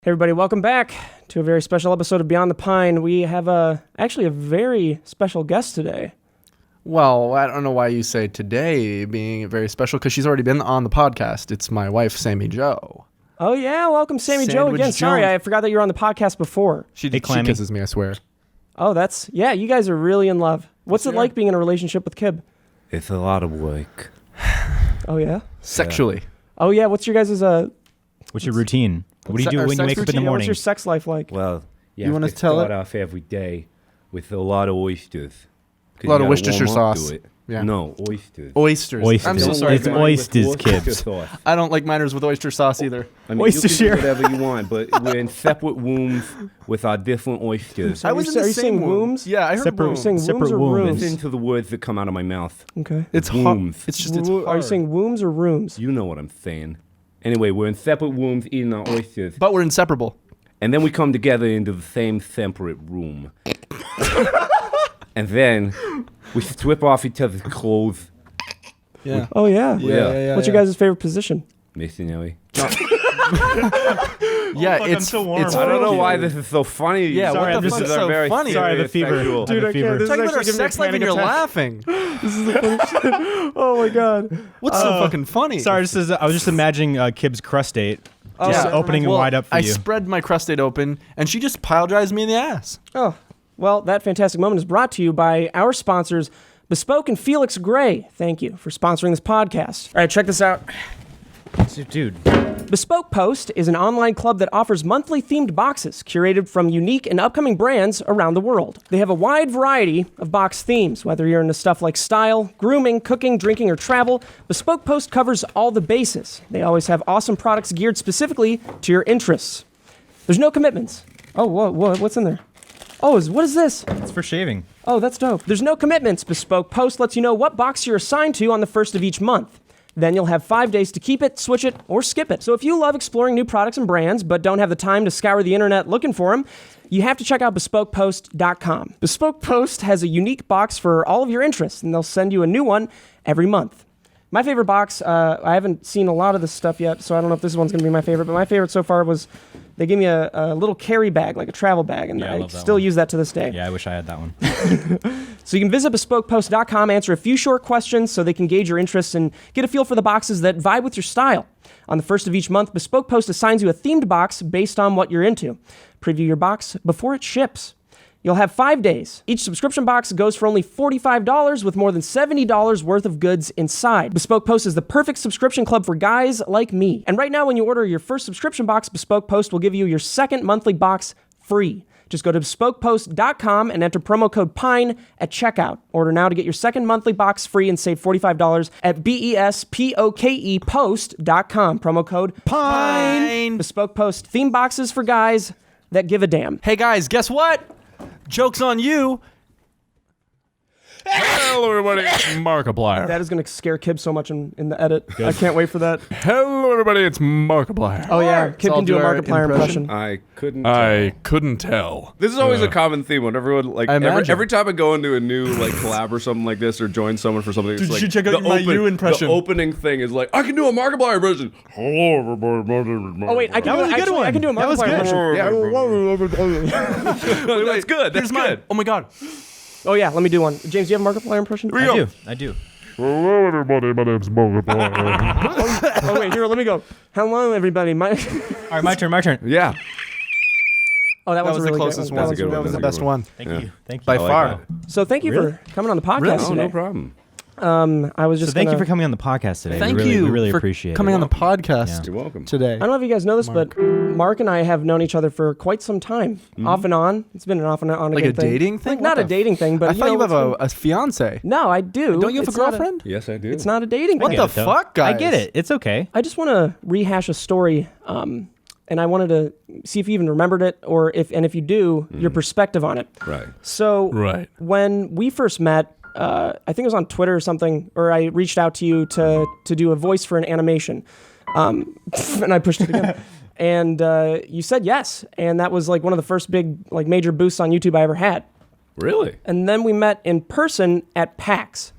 Hey everybody, welcome back to a very special episode of Beyond the Pine. We have actually a very special guest today. Well, I don't know why you say today being very special, because she's already been on the podcast. It's my wife, Sammy Jo. Oh yeah, welcome Sammy Jo Sandwich again. Sorry, Jones. I forgot that you were on the podcast before. She kisses me, I swear. Oh, yeah, you guys are really in love. What's it like being in a relationship with Kib? It's a lot of work. Oh yeah? Sexually. Oh yeah, what's your guys' What's your routine? What do you do when you wake up in the what's morning? your sex life like? Well, You wanna tell start it? off every day with a lot of oysters. A lot of Worcestershire sauce. Yeah. No, oysters. Oysters. Oysters. I'm so sorry. It's man. oysters, Kibs. I don't like minors with oyster sauce either. I mean, Worcestershire. you can do whatever you want, but we're in separate rooms with our different oysters. I was in Are the you same saying womb. wombs? Yeah, I heard Separate- womb. Are you saying Separate wombs or wombs. rooms? Listen to the words that come out of my mouth. Okay. It's hot. Wombs. It's just, it's Are you hard. saying wombs or rooms? You know what I'm saying. Anyway, we're in separate rooms eating our oysters. But we're inseparable. And then we come together into the same separate room. And then we strip off each other's clothes. Yeah. Oh yeah. Yeah. What's your guys' favorite position? Missionary. Yeah, it's warm. I don't know why this is so funny. Yeah, Sorry, what the I'm fuck just is so very funny? Sorry, the fever. sexual. Dude, I fever. can't. This Talking is about our actually giving me a sex life and panic you're attack. laughing. Oh my god. What's so fucking funny? Sorry, I was just imagining Kib's crust date. Just yeah. opening it Well, wide up for I you. spread my crustate open, and she just pile drives me in the ass. Oh, well, that fantastic moment is brought to you by our sponsors, Bespoke and Felix Gray. Thank you for sponsoring this podcast. All right, check this out. Dude. Bespoke Post is an online club that offers monthly themed boxes curated from unique and upcoming brands around the world. They have a wide variety of box themes, whether you're into stuff like style, grooming, cooking, drinking, or travel. Bespoke Post covers all the bases. They always have awesome products geared specifically to your interests. There's no commitments. Oh, whoa, what's in there? Oh, what is this? It's for shaving. Oh, that's dope. There's no commitments. Bespoke Post lets you know what box you're assigned to on the first of each month. Then you'll have 5 days to keep it, switch it, or skip it. So if you love exploring new products and brands, but don't have the time to scour the internet looking for them, you have to check out BespokePost.com. Bespoke Post has a unique box for all of your interests, and they'll send you a new one every month. My favorite box, I haven't seen a lot of this stuff yet, so I don't know if this one's going to be my favorite, but my favorite so far was they gave me a little carry bag, like a travel bag, and Yeah, I I love that still one. use that to this day. Yeah, I wish I had that one. So you can visit BespokePost.com, answer a few short questions so they can gauge your interests and get a feel for the boxes that vibe with your style. On the first of each month, Bespoke Post assigns you a themed box based on what you're into. Preview your box before it ships. You'll have 5 days. Each subscription box goes for only $45 with more than $70 worth of goods inside. Bespoke Post is the perfect subscription club for guys like me. And right now, when you order your first subscription box, Bespoke Post will give you your second monthly box free. Just go to BespokePost.com and enter promo code PINE at checkout. Order now to get your second monthly box free and save $45 at BESPOKEPost.com. Promo code PINE. Bespoke Post theme boxes for guys that give a damn. Hey guys, guess what? Joke's on you. Hello, everybody. It's Markiplier. That is going to scare Kib so much in the edit. I can't wait for that. Hello, everybody. It's Markiplier. Oh, yeah. Kib all can do a do our Markiplier impression. I couldn't. I couldn't tell. This is always a common theme when everyone I imagine. every time I go into a new like collab or something like this or join someone for something. It's Dude, you like should check out my you impression. The opening thing is like I can do a Markiplier impression. Hello, everybody. My name is Oh, wait. I can, That was a good actually, one. I can do a That was Markiplier good. impression. That's good. That's good. Oh my god. Oh, yeah. Let me do one. James, do you have a Markiplier impression? I do. Hello, everybody. My name's Markiplier. Oh, wait. Here, let me go. Hello, everybody. All right, my turn. Yeah. Oh, that That was was a the really closest good one. one. That That was was the a best good one. Thank you. Thank you. By like far. that. So thank you for coming on the podcast Really? Oh, today. no problem. I was So just thank you gonna- for coming on the podcast today. Thank we really, you we really for appreciate coming it. on the podcast You're welcome. today. I don't know if you guys know this, but Mark and I have known each other for quite some time, off and on. It's been an off and on Like again a dating thing? Like not a dating thing, but I thought you know, have it's a fiance. been- No, I do. Don't you have It's a not girlfriend? Yes, I do. It's not a dating What thing. the Get it, though. fuck, guys? I get it. It's okay. I just want to rehash a story, and I wanted to see if you even remembered it, or if you do, your perspective on it. Right. So Right. when we first met, I think it was on Twitter or something, or I reached out to you to do a voice for an animation, and I pushed it again. And you said yes, and that was like one of the first big like major boosts on YouTube I ever had. Really? And then we met in person at PAX,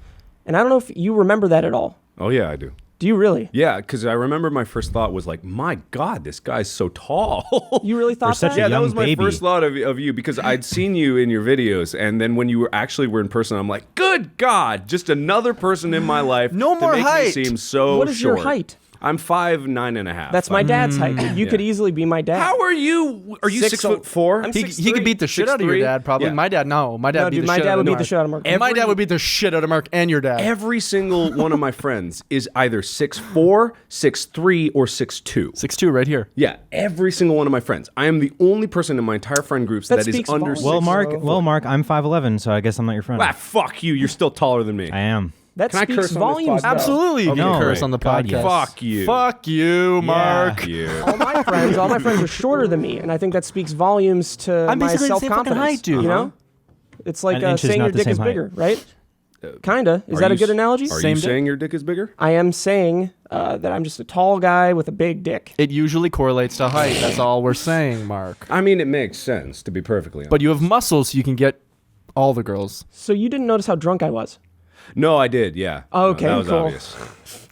and I don't know if you remember that at all. Oh yeah, I do. Do you really? Yeah, because I remember my first thought was like, my God, this guy's so tall. You really thought such that? a Yeah, that young was my baby. first thought of you because I'd seen you in your videos, and then when you were in person, I'm like, good God, just another person in my life. No to more make height. Me seem so What is your short. height? I'm 5'9.5". That's my dad's height. You could easily be my dad. How are you? Are you 6'4"? I'm He could beat the shit out of your 6'3"? dad, probably. Yeah. My dad, no. My dad No, beat dude, the my shit dad out would of beat Mark. the shit out of Mark. And my dad would beat the shit out of Mark and your dad. Every single one of my friends is either 6'4", 6'3", or 6'2". 6'2", right here. Yeah, every single one of my friends. I am the only person in my entire friend groups That that is speaks under volumes. 6'4". Well, Mark, I'm 5'11", so I guess I'm not your friend. Ah, fuck you. You're still taller than me. I am. That Can I speaks curse on this volumes. podcast? though. Absolutely, you Okay, can no. curse on the God, podcast. yes. Fuck you. Fuck you, Mark. Fuck you. All my friends are shorter than me, and I think that speaks volumes to I'm my basically the same fucking self-confidence. height, dude. You know, it's like An inch is saying not your the dick same is height. bigger, right? Kinda. Is Are that a you good s- analogy? Are Same you dick? saying your dick is bigger? I am saying that I'm just a tall guy with a big dick. It usually correlates to height. That's all we're saying, Mark. I mean, it makes sense, to be perfectly honest. But you have muscles, so you can get all the girls. So you didn't notice how drunk I was? No, I did, yeah. Oh, okay, that was cool. obvious.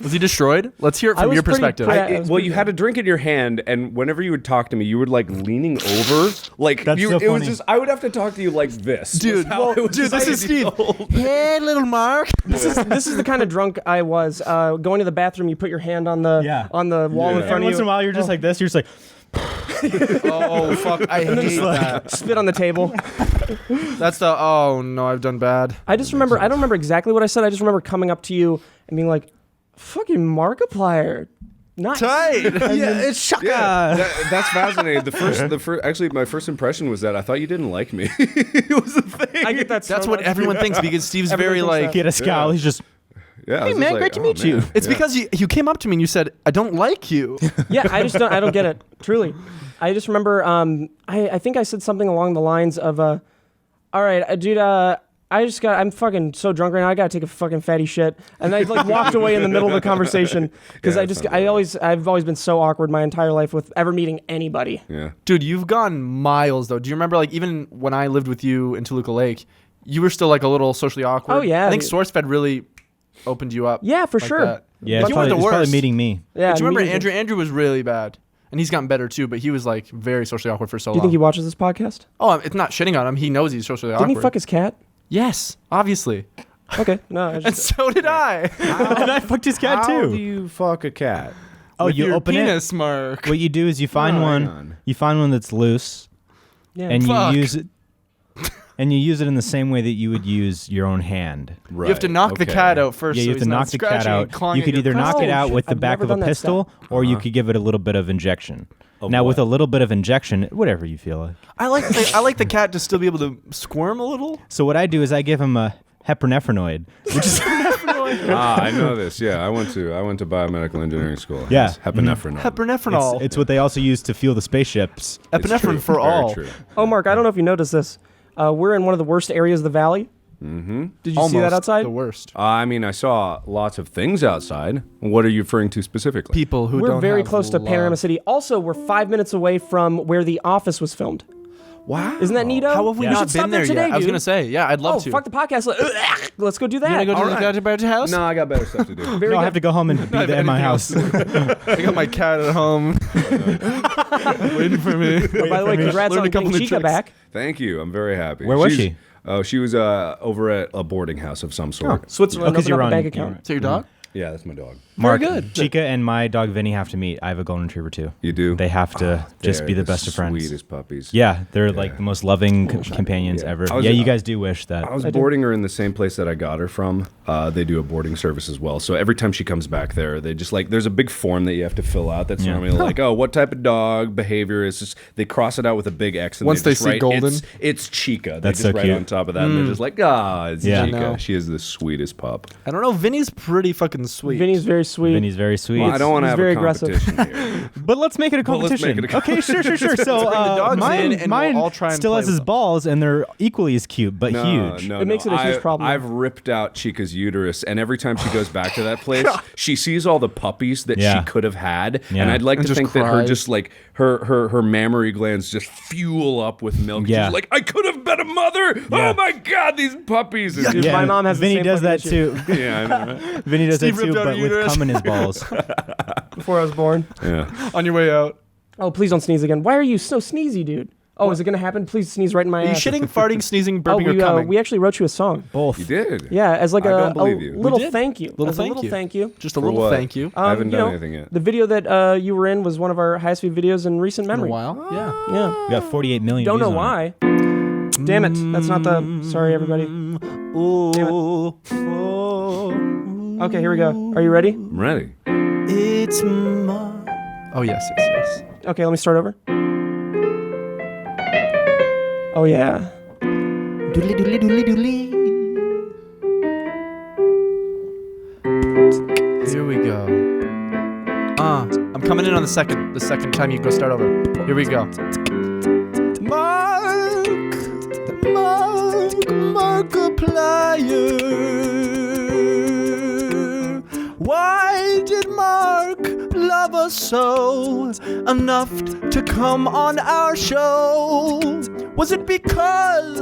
Was he destroyed? Let's hear it I from was your pretty perspective. proud. Yeah, it was Well, pretty you had a drink in your hand, and whenever you would talk to me, you were like leaning over. Like, That's you, so it was funny. just, I would have to talk to you like this. Dude, dude, this is Steve. Hey, little Mark. This is the kind of drunk I was. Going to the bathroom, you put your hand on the wall in Yeah. front Every of once in a you, while, you're just like this. You're just like, Oh, fuck. I hate that. spit on the table. That's the, oh, no, I've done bad. I just remember. I don't remember exactly what I said. I just remember coming up to you and being like, "Fucking Markiplier, nice." Tight. Yeah, it's shaka. Yeah, that's fascinating. Actually, my first impression was that I thought you didn't like me. It was the thing. I get that. That's so what much. everyone thinks because Steve's Everyone very thinks like. that. he had a scowl. He's just, Yeah, I was man, just like, great to oh, meet you. man. It's because you came up to me and you said, I don't like you. Yeah, I just don't. I don't get it. Truly, I just remember. I think I said something along the lines of, "All right, dude. I'm fucking so drunk right now. I gotta take a fucking fatty shit." And I like walked away in the middle of the conversation because Yeah, that sounds I've always been so awkward my entire life with ever meeting anybody. Yeah. Dude, you've gone miles though. Do you remember like even when I lived with you in Toluca Lake, you were still like a little socially awkward? Oh, yeah, I think dude. SourceFed really opened you up. Yeah, for like sure. that. yeah, But it's you weren't probably, the it's probably worst. meeting me. Yeah. But you remember me either. Andrew was really bad. And he's gotten better too, but he was like very socially awkward for so Do you long. think he watches this podcast? Oh, it's not shitting on him. He knows he's socially awkward. Didn't he fuck his cat? Yes, obviously. Okay, no. I And just, so did I. And I fucked his cat How too. do you fuck a cat? Oh, With you your open penis, Mark. it. What you do is you find hang one. on. You find one that's loose, yeah. and Fuck. you use it. And you use it in the same way that you would use your own hand. Right. You have to knock the cat out first. Yeah, so you have he's to not knock the cat scratching and out. clawing You at could your either knock Oh, it out shit. with the I've back never of a done that pistol, or you could give it a little bit of injection. Of Now, what? with a little bit of injection, whatever you feel like. I like the cat to still be able to squirm a little. So what I do is I give him a heparinephrinoid, which is I know this. Yeah, I went to biomedical engineering school. Yeah. It's Epinephrine. Epinephrine. it's what they also use to fuel the spaceships. It's true. Epinephrine for Very all. True. Oh, Mark, I don't know if you noticed this. We're in one of the worst areas of the valley. Mm-hmm. Did you see that Almost outside? the worst. I mean, I saw lots of things outside. What are you referring to specifically? People who We're don't very have close to love. Panorama City. Also, we're 5 minutes away from where The Office was filmed. Wow. Isn't that neato? How have we You not should stop been there today, yet? I was dude. gonna say, yeah, I'd love Oh, to. fuck the podcast. Let's go do that. You wanna go to All the right. Gotcha house? No, I got better stuff to do. Very No, I good. have to go home and be have at my anything house. I got my cat at home, waiting for me. Oh, by the way, congrats Learned on a couple getting new Chica tricks. back. Thank you. I'm very happy. Where was she? Oh, she was over at a boarding house of some sort. Switzerland, because open you're up a on- bank account. Is that your dog? Yeah, that's my dog. Mark, good. Chica and my dog Vinny have to meet. I have a golden retriever too. You do? They have to just They're be the best of friends. Sweetest puppies. Yeah, they're like the most loving companions Yeah. ever. I was- Yeah, you guys do wish that. I was boarding her in the same place that I got her from. They do a boarding service as well. So every time she comes back there, they just like, there's a big form that you have to fill out that's Yeah. normally like, oh, what type of dog, behavior is just, they cross it out with a big X. And Once they they just see write, golden? It's Chica. They That's just so write cute. on top of that. And they're just like, it's Yeah. Chica. No. She is the sweetest pup. I don't know. Vinny's pretty fucking sweet. Vinny's very sweet. Vinny's very sweet. Well, I don't want to he's have very a aggressive. competition here. But let's make it a Well, let's competition. make it a Okay, sure. So dogs in mine, and we'll all try and still play has with his them. balls, and they're equally as cute, but No, huge. No, It makes it a huge problem. I've ripped out Chica's uterus, and every time she goes back to that place, she sees all the puppies that Yeah. she could have had, Yeah. and I'd like And to just think that her cries. just like her mammary glands just fuel up with milk. Yeah. She's like, I could have been a mother. Yeah. Oh my God, these puppies. And Dude, my mom has the Vinny same does fucking that issue. too. yeah, I know. Right? Vinny does Steve that too, ripped out but a with uterus. cum in his balls. Before I was born. Yeah. On your way out. Oh, please don't sneeze again. Why are you so sneezy, dude? Oh, is it gonna happen? Please sneeze right in my Are you ass. shitting, farting, sneezing, Oh, burping, or coming? we actually wrote you a song. Both. You did. Yeah, as like I a don't believe you. little We did. thank you. Little As a thank little you. thank you. Just a For little what? thank you. I haven't you done know, anything yet. The video that you were in was one of our highest viewed videos in recent In a memory. while. Yeah. Yeah. We got 48 million Don't views know on it. why. Damn it. That's not the. Sorry, everybody. Oh, Okay, here we go. Are you ready? I'm ready. it's my. Oh yes, yes, yes. Okay, let me start over. Oh, yeah. Doodly doodly doodly doodly. Here we go. I'm coming in on the second time you go start over. Here we go. Markiplier. Why did Mark love us so enough to come on our show? Was it because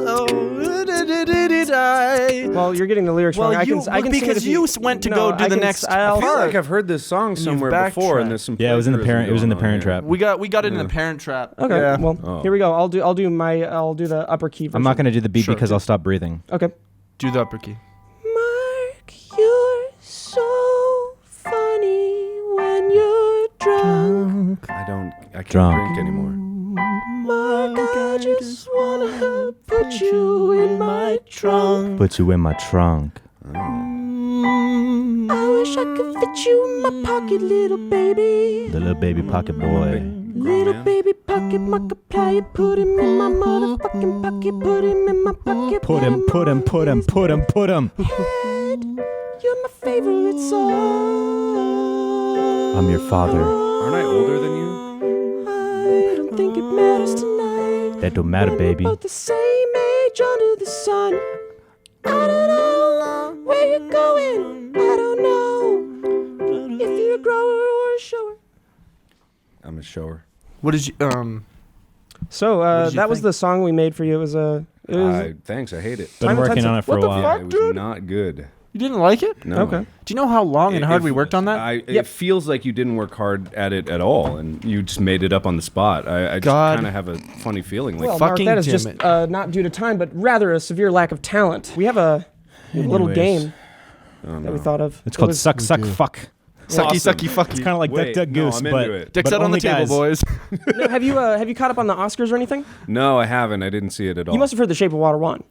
Well, you're getting the lyrics wrong. I can sing it because if you went to go do I the can next s- I'll- I feel part. like I've heard this song somewhere before, backtracked. and there's some. Yeah, it was in the parent. It was in the plagiarism Parent going Trap. We got it in the Parent Trap. Okay, Yeah. well, Oh. here we go. I'll do the upper key version. I'm not gonna do the beat Sure, because dude. I'll stop breathing. Okay. Do the upper key. Mark, you're so funny when you're drunk. on. I can't Drunk. drink anymore. Mark, I just wanna put you in my trunk. Put you in my trunk. I wish I could fit you in my pocket, little baby. The little baby pocket boy. Little baby pocket Markiplier, put him in my motherfucking pocket, put him in my pocket. Put him. Head, you're my favorite song. I'm your father. Aren't I older than you? I don't think it matters tonight. That don't matter, When baby. We're both the same age under the sun. I don't know where you're going. I don't know if you're a grower or a shower. I'm a shower. What did you So did you that was think? the song we made for you. It was Thanks, I hate it. Been Time and working time on it for what a the while. fuck? Yeah, it was dude? not good. You didn't like it? No. Okay. Do you know how long and hard we worked on that? Yep. It feels like you didn't work hard at it at all, and you just made it up on the spot. I just God. kind of have a funny feeling. Like, Well, Mark, fucking that is damn just it. not due to time, but rather a severe lack of talent. We have a little Anyways. game oh, that we no. thought of. It's It called was- Suck, Suck, Fuck. Sucky, Awesome. sucky, fucky. It's kind of like Wait, Duck, Duck, no, Goose, I'm but into it. Dicks but out on the only table, guys. boys. No, have you caught up on the Oscars or anything? No, I haven't. I didn't see it at all. You must have heard The Shape of Water won.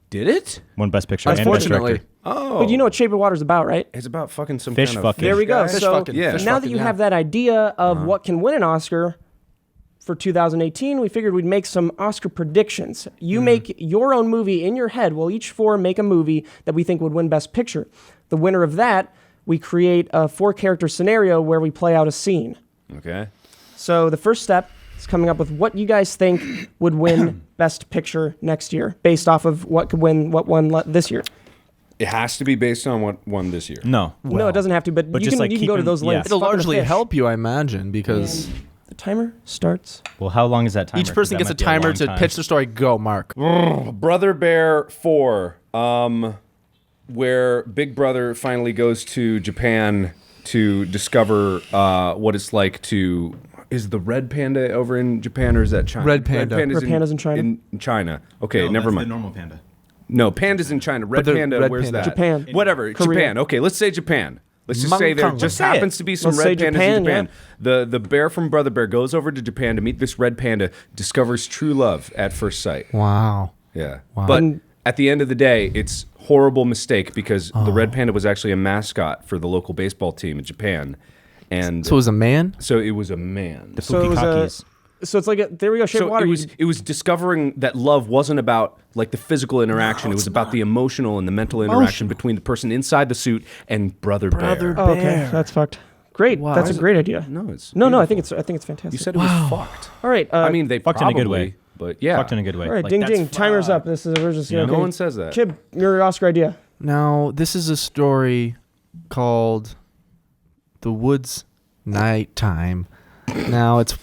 Did it? One Best Picture and Best Unfortunately. Director. Oh. But you know what Shape of Water is about, right? It's about fucking some Fish kind fucking. of There we go. Fish So fucking, Yeah. fish now that fucking, you yeah. have that idea of what can win an Oscar for 2018, we figured we'd make some Oscar predictions. You make your own movie in your head. We'll each four make a movie that we think would win Best Picture. The winner of that, we create a 4-character scenario where we play out a scene. Okay. So the first step is coming up with what you guys think would win Best Picture next year, based off of what won this year. It has to be based on what won this year. No. No, it doesn't have to, but you just can, like you can go to keeping- those yeah. links. It'll Fucking a largely fish. help you, I imagine, because The timer starts. Well, how long is that timer? each person 'Cause gets a that might be timer long to time. pitch the story. Go, Mark. Brother Bear 4, where Big Brother finally goes to Japan to discover what it's like to. Is the red panda over in Japan or is that China? Red panda. Red panda's in China? In China. Okay, No, never that's mind. The normal panda. No, panda's in China. Red the panda, red where's panda. that? Japan. Whatever. Korea. Japan. Okay, let's say Japan. Let's just say there Monkey. just Say happens it. to be some Let's red say pandas Japan, in Japan. The bear from Brother Bear goes over to Japan to meet this red panda, discovers true love at first sight. Wow. Yeah. Wow. But And- at the end of the day, it's horrible mistake because the red panda was actually a mascot for the local baseball team in Japan. And So it was a man? so it was a man. The So it was Fukikakis. So it's like there we go. Shape of So Water. it was discovering that love wasn't about like the physical interaction. It was about the emotional and the mental interaction between the person inside the suit and Brother Bear. Oh, okay, that's fucked. Great. Wow. That's a great idea. No, it's No, I beautiful. think it's fantastic. You said it was fucked. All right. I mean, they Fucked in a probably, good way. but yeah. Fucked in a good way. all right. Like, Ding that's ding. Timer's up. This is we're just No okay. one says that. Chib, your Oscar idea. Now, this is a story called The Woods Nighttime. Now, it's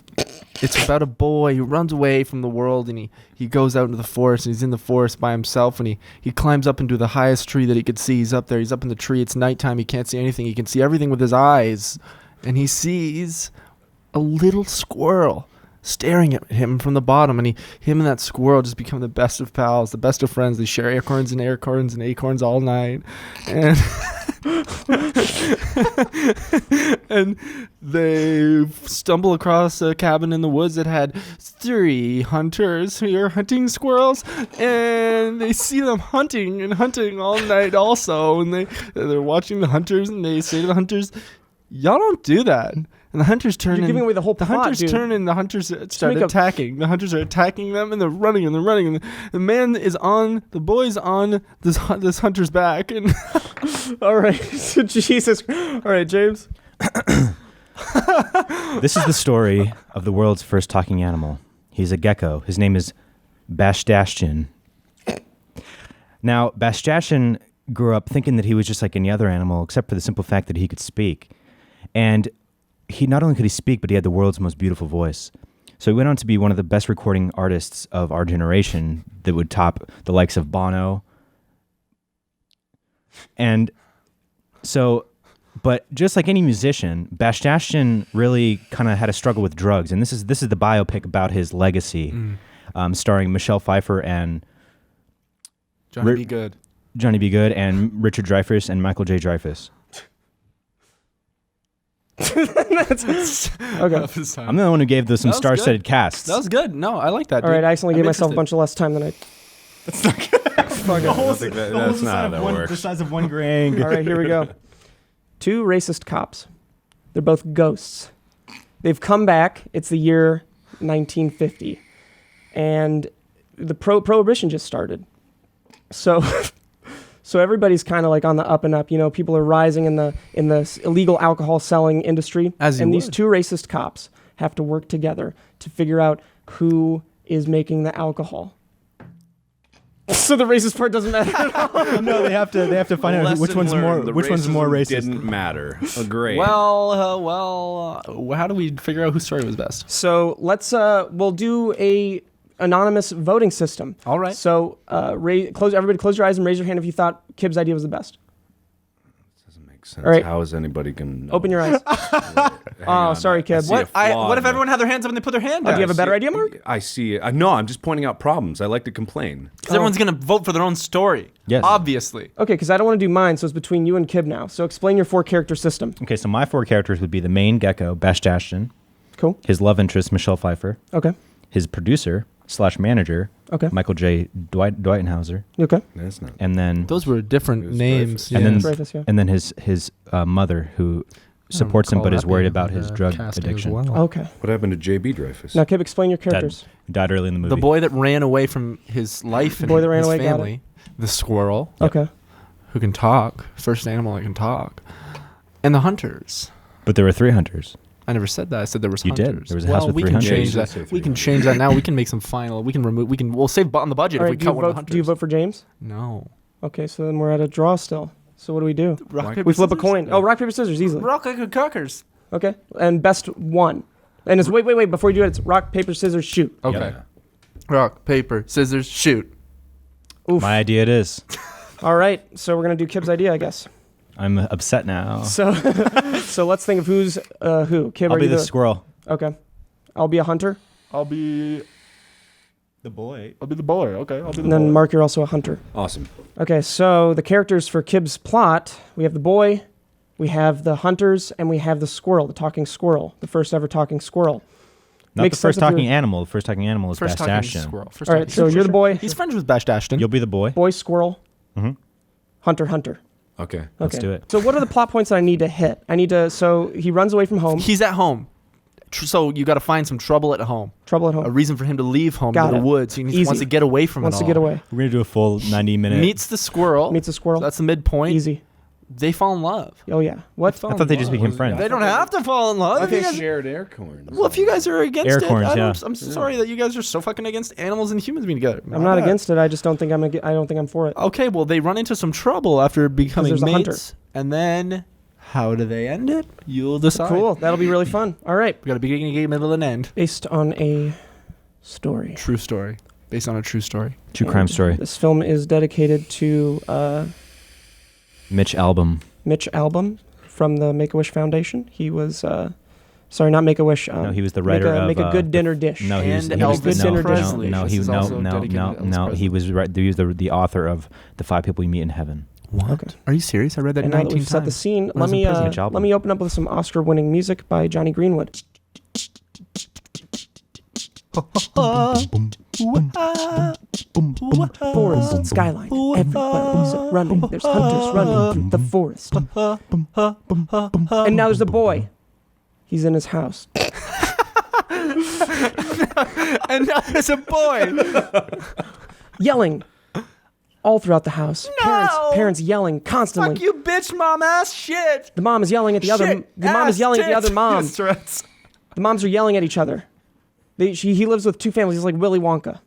It's about a boy who runs away from the world, and he goes out into the forest, and he's in the forest by himself, and he climbs up into the highest tree that he could see. He's up there. He's up in the tree. It's nighttime. He can't see anything. He can see everything with his eyes, and he sees a little squirrel staring at him from the bottom, and him and that squirrel just become the best of pals, the best of friends. They share acorns all night, and and they stumble across a cabin in the woods that had 3 hunters who are hunting squirrels, and they see them hunting all night also, and they're watching the hunters, and they say to the hunters, "Y'all don't do that." And the hunters turn. You're giving away the whole plot, hunters dude. turn, and the hunters start attacking. The hunters are attacking them, and they're running, and the man is on. The boy's on this hunter's back, and All right. So Jesus. All right, James. This is the story of the world's first talking animal. He's a gecko. His name is Bastashtin. Now, Bastashtin grew up thinking that he was just like any other animal, except for the simple fact that he could speak. And he not only could he speak, but he had the world's most beautiful voice. So he went on to be one of the best recording artists of our generation that would top the likes of Bono. And so, but just like any musician, Bastashtin really kind of had a struggle with drugs. And this is the biopic about his legacy, starring Michelle Pfeiffer and Johnny B. Good. Johnny B. Good and Richard Dreyfuss and Michael J. Dreyfuss. Okay. I'm the one who gave some That was star-studded casts. That was good. No, I like that. All right, I accidentally gave myself a interested. bunch of less time than I. I don't think that's not how that works. The size of one grain. All right, here we go. 2 racist cops. They're both ghosts. They've come back. It's the year 1950, and the prohibition just started. So everybody's kind of like on the up and up. You know, people are rising in the illegal alcohol selling industry, and these 2 racist cops have to work together to figure out who is making the alcohol. So the racist part doesn't matter at all. No, they have to find out which one's more racist. Didn't matter. Great. Well, how do we figure out whose story was best? So let's we'll do a anonymous voting system. All right. So everybody close your eyes and raise your hand if you thought Kib's idea was the best. Doesn't make sense. All right. How is anybody going to Open your eyes. Oh, sorry, Kib. What if everyone had their hands up and they put their hand Do down? you have a better idea, Mark? I see it. No, I'm just pointing out problems. I like to complain. Because everyone's going to vote for their own story. Yes. Obviously. Okay, because I don't want to do mine, so it's between you and Kib now. So explain your 4-character system. Okay, so my 4 characters would be the main gecko, Bastashtin, Cool. his love interest, Michelle Pfeiffer, Okay. his producer/manager, Okay. Michael J. Dwightenhauser, Okay. That's not. and then Those were different names. And then- Dreyfuss, yeah. and then his mother, who supports him but is worried about his drug addiction. Okay. What happened to J.B. Dreyfuss? Now, Kib, explain your characters. Died early in the movie. The boy that ran away from his life and boy that ran his away, got family. The squirrel Okay. who can talk. First animal that can talk. And the hunters. But there were 3 hunters. I never said that. I said there was You did. hunters. There was a house with we 3 can hunters. change Yeah, you that. did say We can 300. change that now. We can make some final. We'll save on the budget All if right, we cut one of the hunters. do you vote for James? No. Okay, so then we're at a draw still. So what do we do? Rock, paper, We flip a scissors? coin. Oh, rock, paper, scissors, easily. Rock, paper, cockers. Okay. And best one. And it's wait. Before you do it, it's rock, paper, scissors, shoot. Okay. Yeah. Rock, paper, scissors, shoot. Oof. My idea it is. All right. So we're gonna do Kib's idea, I guess. I'm upset now. So let's think of who's who. Kib, I'll are be you the squirrel. Okay. I'll be a hunter. I'll be The boy. the boy. Okay, I'll be the And then boy. Mark, you're also a hunter. Awesome. Okay, so the characters for Kib's plot, we have the boy, we have the hunters, and we have the squirrel, the talking squirrel, the first ever talking squirrel. Not Makes the first sense if talking you're- animal. The first talking animal is First talking Bastashtin. squirrel. First All right, talking- so you're the boy, He's friends with Bastashtin. You'll be the boy. boy, squirrel, Mhm. hunter. Okay. Let's Okay. do it. So what are the plot points that I need to hit? So he runs away from home, He's at home. So you got to find some trouble at home. trouble at A home, reason for him to leave home Got to the it. woods. He Easy. wants to get away from wants it to all. get away, We're going to do a full 90-minute. Meets the squirrel. meets a squirrel, That's the midpoint. easy. They fall in love. Oh yeah, what? I thought they just became friends. They don't have to fall in love. If you guys- shared acorns. well, if you guys are against it, Acorns, yeah. I'm sorry that you guys are so fucking against animals and humans being together. I'm not against it. I just don't think I don't think I'm for it. Okay, well, they run into some trouble after becoming there's a hunter. mates, and then How do they end it? You'll decide. Cool. That'll be really fun. All right. We got a beginning, a middle, and end. Based on a story. True story. Based on a true story. True crime story. This film is dedicated to Mitch Albom. Mitch Albom from the Make-A-Wish Foundation. He was, sorry, not Make-A-Wish. No, he was the writer of Make a Good Dinner Dish. No, he was And he was Elvis no, Presley. no, This he is no also no dedicated no to Elvis no. Presley. He was the author of The 5 People You Meet in Heaven. What? Okay. Are you serious? I read that And now that 19 we've set the times. scene, When I let was in me prison. Mitch Albom. let me open up with some Oscar-winning music by Johnny Greenwood. Forest, skyline, everybody's running. There's hunters running through the forest. And now there's a boy. He's in his house. And now there's a boy. Yelling all throughout the house. No! Parents yelling constantly. Fuck you, bitch, mom ass shit. The mom is yelling at the other. Shit, The mom is ass, yelling at the tits. other mom. Yes, threats. The moms are yelling at each other. He lives with two families. He's like Willy Wonka.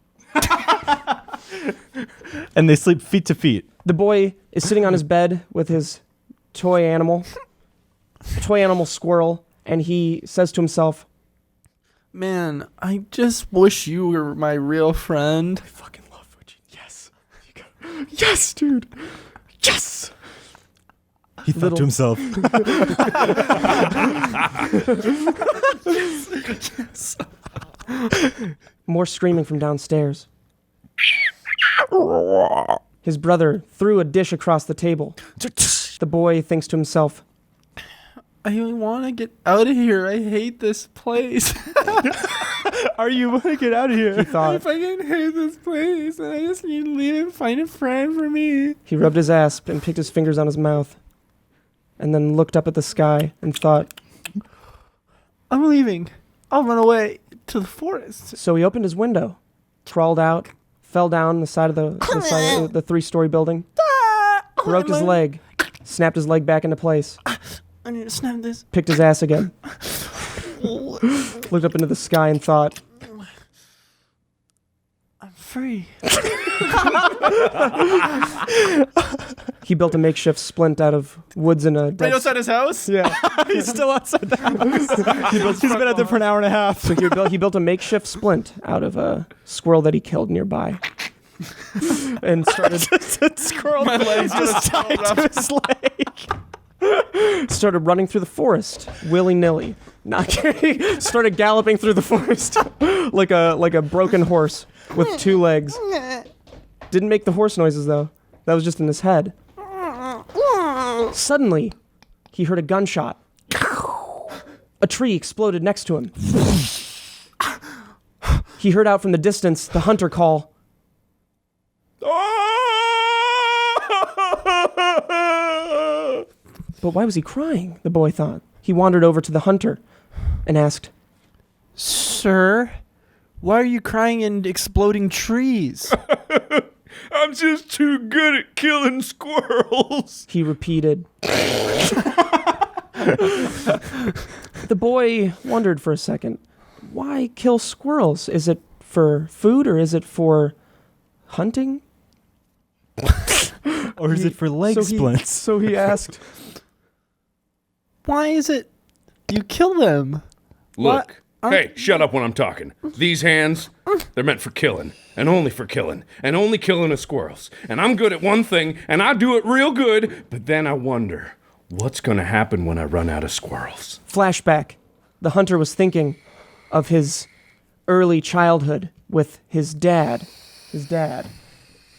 And they sleep feet to feet. The boy is sitting on his bed with his toy animal squirrel, and he says to himself, Man, I just wish you were my real friend. I fucking love Fuji. Yes. Yes, dude. Yes. He thought to himself, More screaming from downstairs. His brother threw a dish across the table. The boy thinks to himself, I want to get out of here. I hate this place. "Are you want to get out of he here?" thought. I fucking hate this place, and I just need to leave and find a friend for me. He rubbed his ass and picked his fingers on his mouth, and then looked up at the sky and thought. I'm leaving. I'll run away to the forest. So he opened his window, crawled out, fell down the side of the 3-story building, broke his leg, snapped his leg back into place, I need to snap this. picked his ass again, looked up into the sky and thought. I'm free. He built a makeshift splint out of woods and a Right dead. outside his house? Yeah. He's still outside the house. He's been out there for an hour and a half. So he built a makeshift splint out of a squirrel that he killed nearby, and started Squirrel My legs just tied to his leg. started running through the forest willy nilly. Not kidding. Started galloping through the forest like a broken horse with 2 legs. Didn't make the horse noises though. That was just in his head. Suddenly, he heard a gunshot. A tree exploded next to him. He heard out from the distance the hunter call. But why was he crying? The boy thought. He wandered over to the hunter and asked, Sir, why are you crying and exploding trees? I'm just too good at killing squirrels. he repeated. The boy wondered for a second. Why kill squirrels? Is it for food or is it for hunting? Or is it for leg splints? So he asked, Why is it you kill them? Look. What? Hey, shut up when I'm talking. These hands, they're meant for killing, and only for killing, and only killing of squirrels. And I'm good at one thing, and I do it real good, but then I wonder, what's gonna happen when I run out of squirrels? flashback. The hunter was thinking of his early childhood with his dad,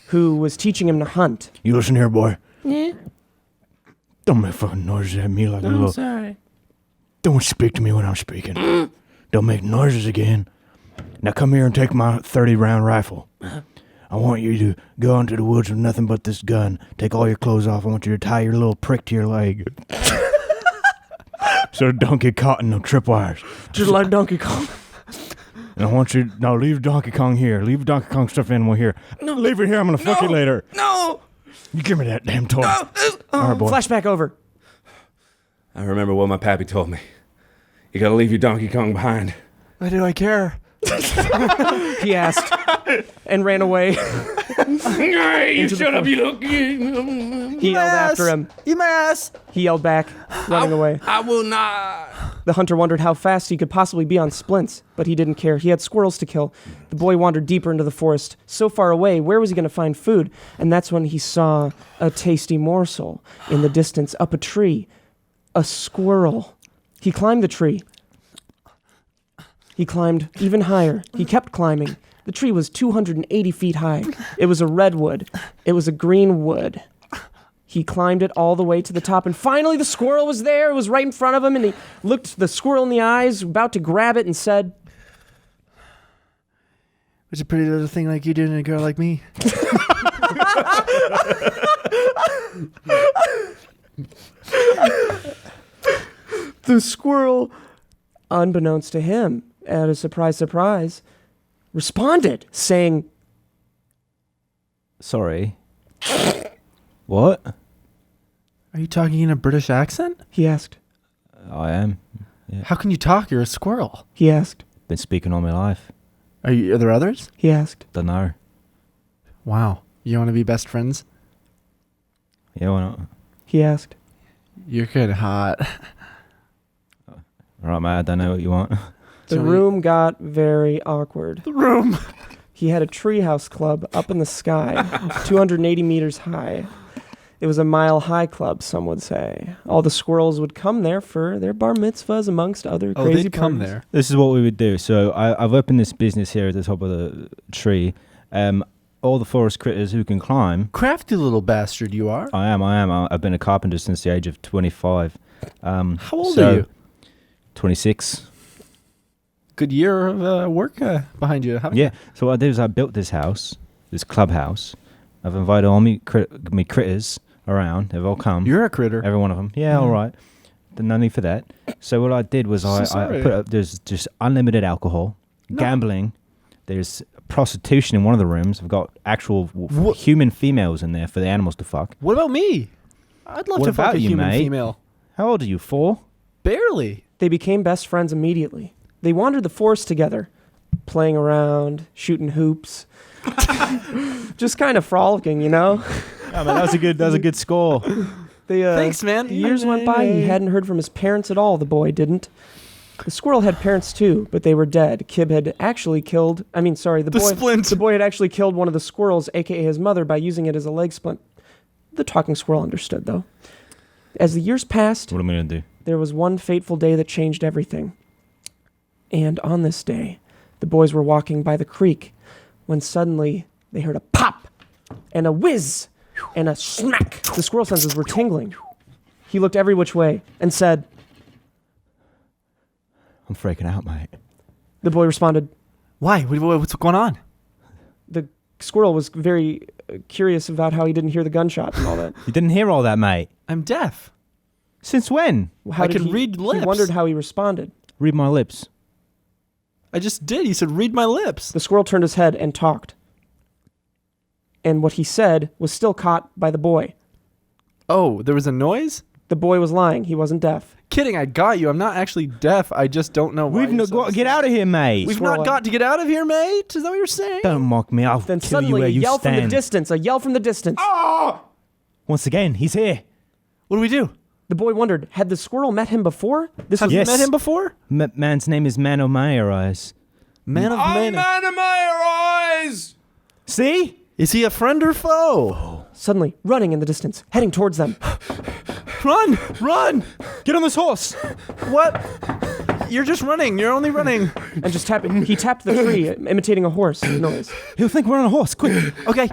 who was teaching him to hunt. You listen here, boy. Yeah. Don't make fucking noises at me like a little. Sorry. Don't speak to me when I'm speaking. Don't make noises again. Now come here and take my 30-round rifle. I want you to go into the woods with nothing but this gun. Take all your clothes off. I want you to tie your little prick to your leg. So don't get caught in no tripwires. Just like Donkey Kong. And I want you now leave Donkey Kong here. Leave Donkey Kong stuffed animal here. No, leave it here. I'm gonna fuck you later. No! You give me that damn toy. All right, boy. Flashback over. I remember what my pappy told me. You gotta leave your Donkey Kong behind. Why do I care? He asked and ran away. Hey, you shut up, you look. He yelled after him. Eat my ass. He yelled back, running away. I will not. The hunter wondered how fast he could possibly be on splints, but he didn't care. He had squirrels to kill. The boy wandered deeper into the forest. So far away, where was he going to find food? And that's when he saw a tasty morsel in the distance up a tree. A squirrel. He climbed the tree. He climbed even higher. He kept climbing. The tree was 280 feet high. It was a redwood. It was a green wood. He climbed it all the way to the top, and finally the squirrel was there. It was right in front of him, and he looked the squirrel in the eyes, about to grab it, and said, "It's a pretty little thing like you doing to a girl like me." The squirrel, unbeknownst to him, at a surprise, responded, saying, Sorry. What? Are you talking in a British accent? he asked. I am. How can you talk? You're a squirrel. He asked. Been speaking all my life. Are there others? He asked. Don't know. Wow. You want to be best friends? Yeah, why not? He asked. You're kind of hot. All right, mate. I don't know what you want. The room got very awkward. The room. He had a treehouse club up in the sky, 280 meters high. It was a mile-high club, some would say. All the squirrels would come there for their bar mitzvahs, amongst other crazy they'd come parties. there. This is what we would do. So I've opened this business here at the top of the tree. All the forest critters who can climb. Crafty little bastard you are. I am. I've been a carpenter since the age of 25. How old are you? 26. Good year of work behind you, haven't you? Yeah. So what I did is I built this house, this clubhouse. I've invited all me critters around. They've all come. You're a critter. Every one of them. Yeah, all right. No need for that. So what I did was I sorry. put up, there's just unlimited alcohol, gambling. There's prostitution in one of the rooms. I've got actual human females in there for the animals to fuck. What about me? I'd love What to fuck about a you, human mate? female. How old are you? 4? Barely. They became best friends immediately. They wandered the forest together, playing around, shooting hoops, just kind of frolicking, you know? Yeah, man, that was a good score. Thanks, man. The years went by. He hadn't heard from his parents at all. The boy didn't. The squirrel had parents too, but they were dead. Kib had actually killed. The boy had actually killed one of the squirrels, aka his mother, by using it as a leg splint. The talking squirrel understood, though. As the years passed, What am I gonna do? there was one fateful day that changed everything. And on this day, the boys were walking by the creek when suddenly they heard a pop and a whiz and a smack. The squirrel senses were tingling. He looked every which way and said, I'm freaking out, mate. the boy responded. Why? What's going on? The squirrel was very curious about how he didn't hear the gunshot and all that. You didn't hear all that, mate. I'm deaf. Since when? How I did can read lips. He wondered how he responded. Read my lips. I just did. He said, read my lips. The squirrel turned his head and talked. And what he said was still caught by the boy. Oh, there was a noise? The boy was lying. He wasn't deaf. Kidding, I got you. I'm not actually deaf. I just don't know why. We've not got to get out of here, mate. We've Squirrel. not got to get out of here, mate. Is that what you're saying? Don't mock me. I'll Then kill you suddenly where a you yell from the stand. distance. A yell from the distance. Once again, he's here. What do we do? The boy wondered, had the squirrel met him before? This Have was you Yes. met him before? Man's name is Man O'Meyer Eyes. Man of I'm man. man of my eyes. See? Is he a friend or foe? suddenly running in the distance, heading towards them. Run! Run! Get on this horse. What? You're just running. You're only running. And just he tapped the tree, imitating a horse noise. He'll think we're on a horse. Quick. Okay.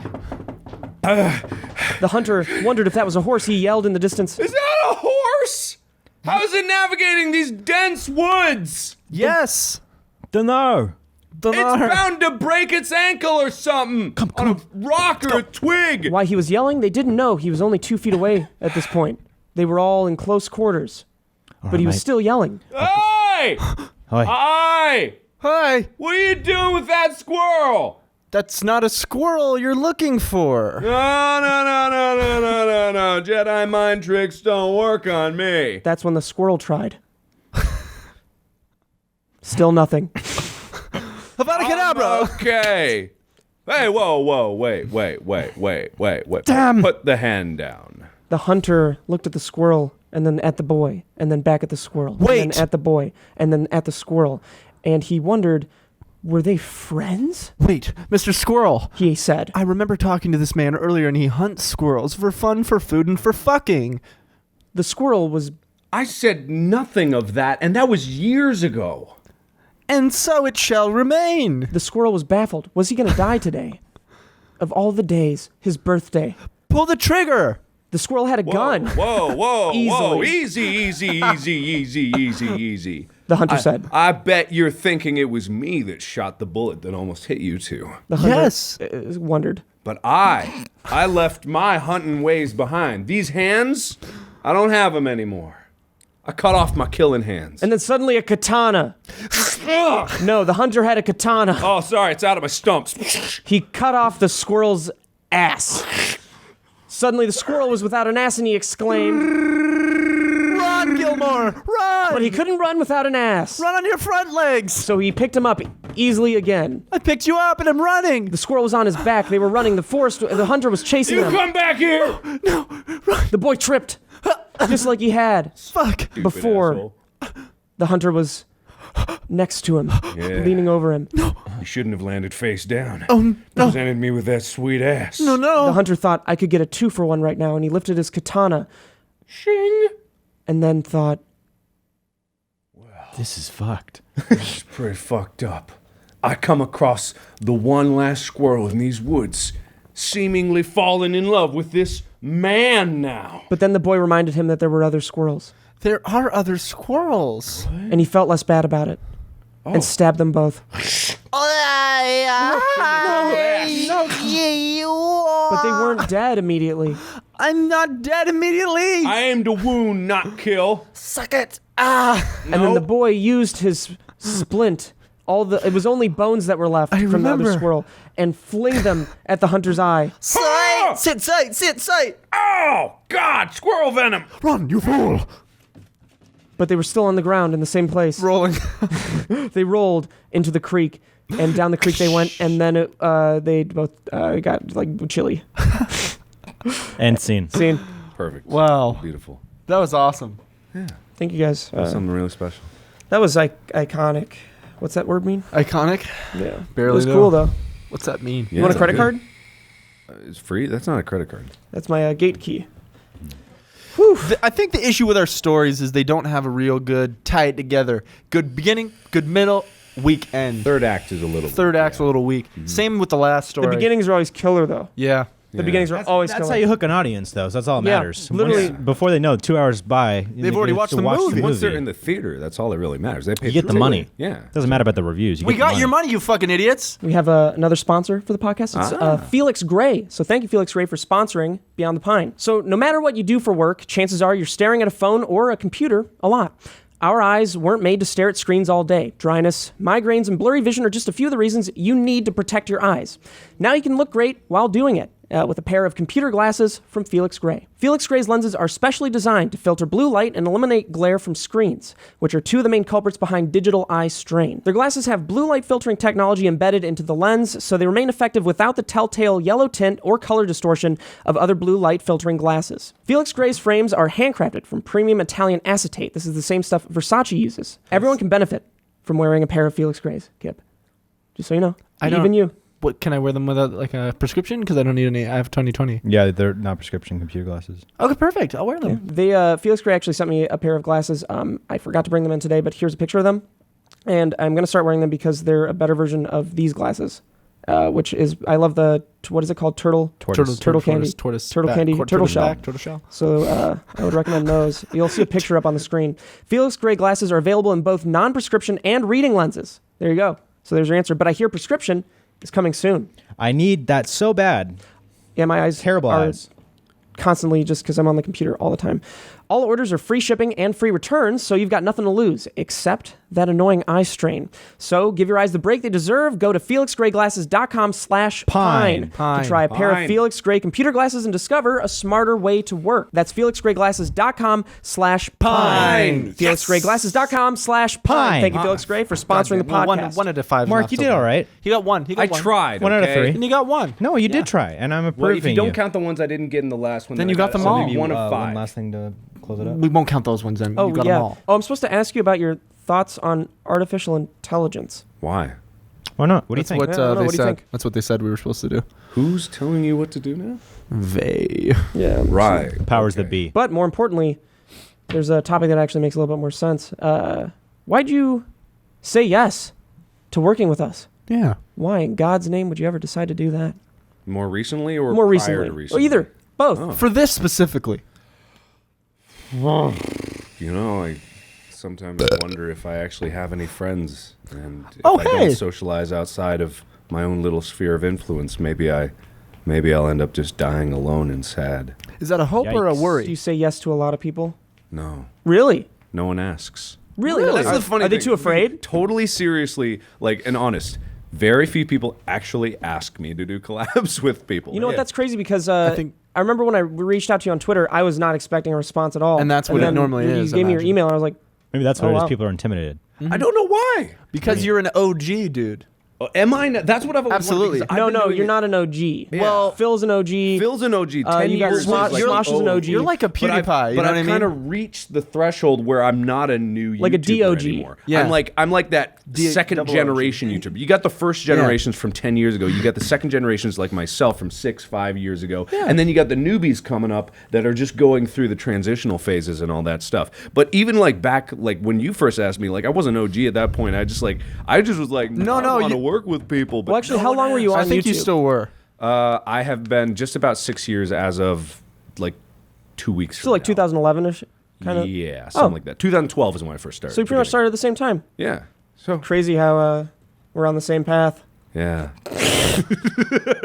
The hunter wondered if that was a horse. He yelled in the distance. Is that a horse? How is it navigating these dense woods? Yes. Dunno. It's bound to break its ankle or something on a rock or a twig. Why he was yelling, they didn't know. He was only 2 feet away at this point. They were all in close quarters. But he was still yelling. Hey! Hi. Hi! Hi. What are you doing with that squirrel? That's not a squirrel you're looking for. No. Jedi mind tricks don't work on me. That's when the squirrel tried. Still nothing. Avada Kedavra. Okay. Hey, whoa, wait. Damn. Put the hand down. The hunter looked at the squirrel and then at the boy and then back at the squirrel. Wait. And then at the boy and then at the squirrel. And he wondered, were they friends? Wait, Mr. Squirrel. He said. I remember talking to this man earlier, and he hunts squirrels for fun, for food, and for fucking. The squirrel was... I said nothing of that, and that was years ago. And so it shall remain. The squirrel was baffled. Was he going to die today? Of all the days, his birthday. Pull the trigger. The squirrel had a gun. Whoa. Easily. Easy. The hunter said. I bet you're thinking it was me that shot the bullet that almost hit you two. The hunter Yes. wondered. But I left my hunting ways behind. These hands, I don't have them anymore. I cut off my killing hands. And then suddenly a katana. No, the hunter had a katana. Oh, sorry, it's out of my stumps. He cut off the squirrel's ass. Suddenly the squirrel was without an ass and he exclaimed, Run, Gilmore, run! but he couldn't run without an ass. Run on your front legs. So he picked him up easily again. I picked you up and I'm running. The squirrel was on his back. They were running. The hunter was chasing You them. come back here! The boy tripped, just like he had Fuck. before. Asshole. The hunter was next to him, Yeah. leaning over him. You shouldn't have landed face down. Oh, no. Presented me with that sweet ass. No. The hunter thought, I could get a 2-for-1 right now, and he lifted his katana, Shing! and then thought, This is fucked. It's pretty fucked up. I come across the one last squirrel in these woods, seemingly falling in love with this man now. but then the boy reminded him that there were other squirrels, There are other squirrels. and he felt less bad about it, and stabbed them both. But they weren't dead immediately. I'm not dead immediately. I aim to wound, not kill. Suck it. Ah. And then the boy used his splint. It was only bones that were left from the remember. other squirrel, and fling them at the hunter's eye. Sight. Sit sight. Oh, God, squirrel venom. Run, you fool. But they were still on the ground in the same place. Rolling. They rolled into the creek, and down the creek they went, and then they both got like chilly. End scene. Scene. Perfect. Wow. Beautiful. That was awesome. Thank you guys. Something really special. That was iconic. What's that word mean? Iconic. Yeah. Barely It was know. cool though. What's that mean? You want a credit card? It's free? That's not a credit card. That's my gate key. I think the issue with our stories is they don't have a real good tie it together. Good beginning, good middle, weak end. Third act is a little Third act's a little weak. Same with the last story. The beginnings are always killer though. Yeah. The beginnings are always That's killer. how you hook an audience, though. So that's all that Yeah, matters. literally- Before they know, 2 hours by, They've already watched the movie. Once they're in the theater, that's all that really matters. They pay You get the for it. money. Yeah. Doesn't matter about the reviews. You We get the got your money, you fucking idiots. We have another sponsor for the podcast. It's Felix Gray. So thank you, Felix Gray, for sponsoring Beyond the Pine. So no matter what you do for work, chances are you're staring at a phone or a computer a lot. Our eyes weren't made to stare at screens all day. Dryness, migraines, and blurry vision are just a few of the reasons you need to protect your eyes. Now you can look great while doing it. With a pair of computer glasses from Felix Gray. Felix Gray's lenses are specially designed to filter blue light and eliminate glare from screens, which are two of the main culprits behind digital eye strain. Their glasses have blue light filtering technology embedded into the lens, so they remain effective without the telltale yellow tint or color distortion of other blue light filtering glasses. Felix Gray's frames are handcrafted from premium Italian acetate. This is the same stuff Versace uses. Everyone can benefit from wearing a pair of Felix Grays, Kip. Just so you know. Even you. What, can I wear them without like a prescription? Because I don't need any. I have 20/20. Yeah, they're not prescription computer glasses. Okay, perfect. I'll wear them. They Felix Gray actually sent me a pair of glasses. I forgot to bring them in today, but here's a picture of them. And I'm going to start wearing them because they're a better version of these glasses, which is, I love what is it called? Turtle candy. Turtle candy, turtle shell. Turtle shell. So I would recommend those. You'll see a picture up on the screen. Felix Gray glasses are available in both non-prescription and reading lenses. There you go. So there's your answer. But I hear prescription is coming soon. I need that so bad. Yeah, my eyes Terrible are eyes. constantly, just because I'm on the computer all the time, All orders are free shipping and free returns, so you've got nothing to lose, except that annoying eye strain. So give your eyes the break they deserve. Go to felixgrayglasses.com/pine to try a pair of Felix Gray computer glasses and discover a smarter way to work. That's felixgrayglasses.com/pine. felixgrayglasses.com/pine. Thank you, Felix Gray, for sponsoring the podcast. One out of five. Mark, you did all right. He got one. I tried. One out of three. And you got one. No, you did try, and I'm approving Well, if you don't count the ones I didn't get in the last one, Then you I got them so all. maybe one of One 5. last thing to close it up. We won't count those ones then. Oh, you got yeah. them all. Oh, I'm supposed to ask you about your thoughts on artificial intelligence. Why? Why not? What do you That's think? what Yeah, I don't know. they What do you said. think? That's what they said we were supposed to do. Who's telling you what to do now? They. Yeah. Right. Powers Okay. that be. But more importantly, there's a topic that actually makes a little bit more sense. Why'd you say yes to working with us? Yeah. Why in God's name would you ever decide to do that? More recently or More prior recently. to Or recently? either. Both. Oh. For this specifically. You know, I sometimes wonder if I actually have any friends, and if Oh, I hey. don't socialize outside of my own little sphere of influence, maybe I'll end up just dying alone and sad. Is that a hope or a Yikes. Do you worry? say yes to a lot of people? No, Really? no one asks. Really? That's Are, the funny are they thing. too afraid? Totally seriously, like, and honest. Very few people actually ask me to do collabs with people. You know what? That's crazy because think- I remember when I reached out to you on Twitter, I was not expecting a response at all. And that's what it then normally you is, You gave me your imagine. email, and I was like, Maybe that's what Oh, it is. wow. People are intimidated. I don't know why. Because you're an OG, dude. Am I? That's what I've always Absolutely. wondered, because I've no, been no, doing you're it- not an OG. Well, Phil's an OG. Phil's an OG. 10 you got years. Smosh- is like, Smosh is an OG. You're like a But I've- PewDiePie. You know what I I've mean? kind of reached the threshold where I'm not a new Like a YouTuber DOG. anymore. Yeah. I'm like that second double generation YouTuber. You got the first generations from 10 years ago. You got the second generations like myself from 5 years ago. And then you got the newbies coming up that are just going through the transitional phases and all that stuff. But even like back, like when you first asked me, like I wasn't OG at that point. I just was like, No, I no, want to you- work with people. But Well, actually, how long were you on I think YouTube? you still were. I have been just about 6 years as of like 2 weeks. Still like 2011ish, kind of. Yeah, something like that. 2012 is when I first started. So you pretty much started at the same time. Yeah. So Crazy how we're on the same path. yeah.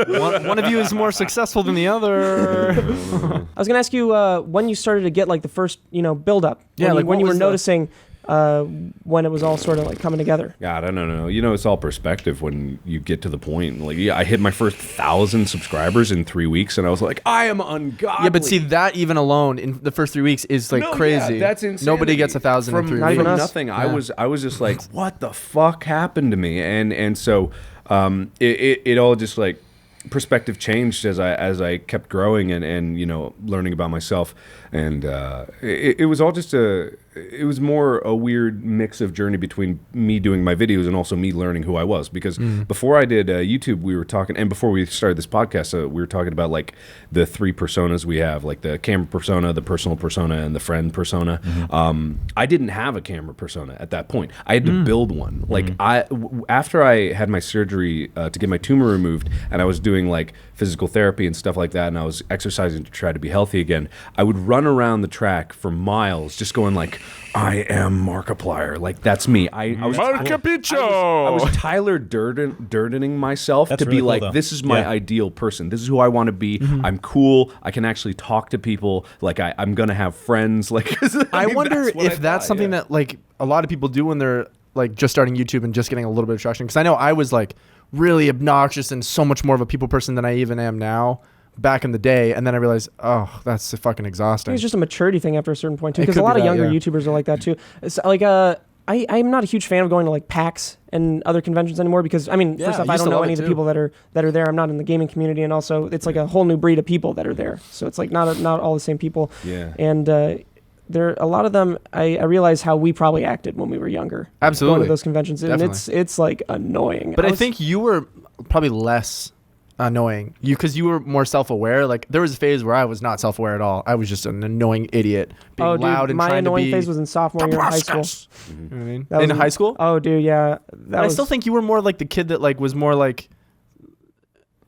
One of you is more successful than the other. I was gonna ask you when you started to get like the first, build up. Yeah, when like, you, when what you were was the- noticing when it was all sort of like coming together. God, I don't know. You know, it's all perspective when you get to the point. Like, yeah, I hit my first 1,000 subscribers in 3 weeks, and I was like, I am ungodly. Yeah, but see, that even alone in the first 3 weeks is like No, crazy. Yeah, that's insane. Nobody gets 1,000 in 3 Not weeks. even From us. nothing. Yeah. I was just like, what the fuck happened to me? And so it all just like perspective changed as I kept growing and learning about myself, and it was all just it was more a weird mix of journey between me doing my videos and also me learning who I was, because before I did YouTube, we were talking, and before we started this podcast, we were talking about like the 3 personas we have, like the camera persona, the personal persona, and the friend persona. I didn't have a camera persona at that point. I had to build one. Like after I had my surgery to get my tumor removed, and I was doing like physical therapy and stuff like that, and I was exercising to try to be healthy again, I would run around the track for miles just going like, I am Markiplier. Like, that's me. I was I was Tyler Durdening myself That's to really be cool, like, though. this is my Yeah. ideal person. This is who I want to be. I'm cool. I can actually talk to people. Like, I'm going to have friends. Like, I mean, wonder that's what if I that's thought, something yeah. that like a lot of people do when they're like just starting YouTube and just getting a little bit of traction. Because I know I was like really obnoxious and so much more of a people person than I even am now back in the day. And then I realized, oh, that's fucking I exhausting. think it's just a maturity thing after a certain point too, It because could a lot be of that, younger yeah. YouTubers are like that too. It's like I'm not a huge fan of going to like PAX and other conventions anymore because I mean, Yeah, first off, I I used don't to know love any it of the too. people that are there. I'm not in the gaming community, and also it's like a whole new breed of people that are there. So it's like not all the same people. Yeah. And there a lot of them. I realize how we probably acted when we were younger. Absolutely. Going to those conventions, and Definitely. it's like annoying. But I was- think you were probably less annoying because you were more self-aware. Like there was a phase where I was not self-aware at all. I was just an annoying idiot being oh, loud dude, and my trying annoying to be phase was in sophomore year of high school. You know what I mean? That In was- high school? Oh, dude, yeah. But I still think you were more like the kid that like was more like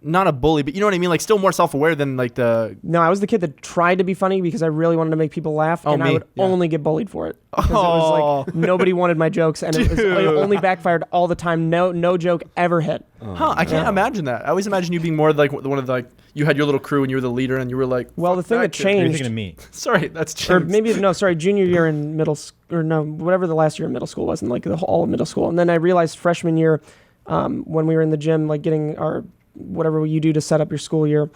not a bully, but you know what I mean? Like still more self-aware than like the... No, I was the kid that tried to be funny because I really wanted to make people laugh, and I would only get bullied for it. Because it was like nobody wanted my jokes, and it only backfired all the time. No joke ever hit. I can't imagine that. I always imagine you being more like one of the, like, you had your little crew and you were the leader and you were like... Well, the thing that You're changed... thinking of me. Sorry, that's changed. Or maybe, junior year in middle school, or no, whatever the last year in middle school was, in like all of middle school. And then I realized freshman year, when we were in the gym, like getting our, whatever you do to set up your school year,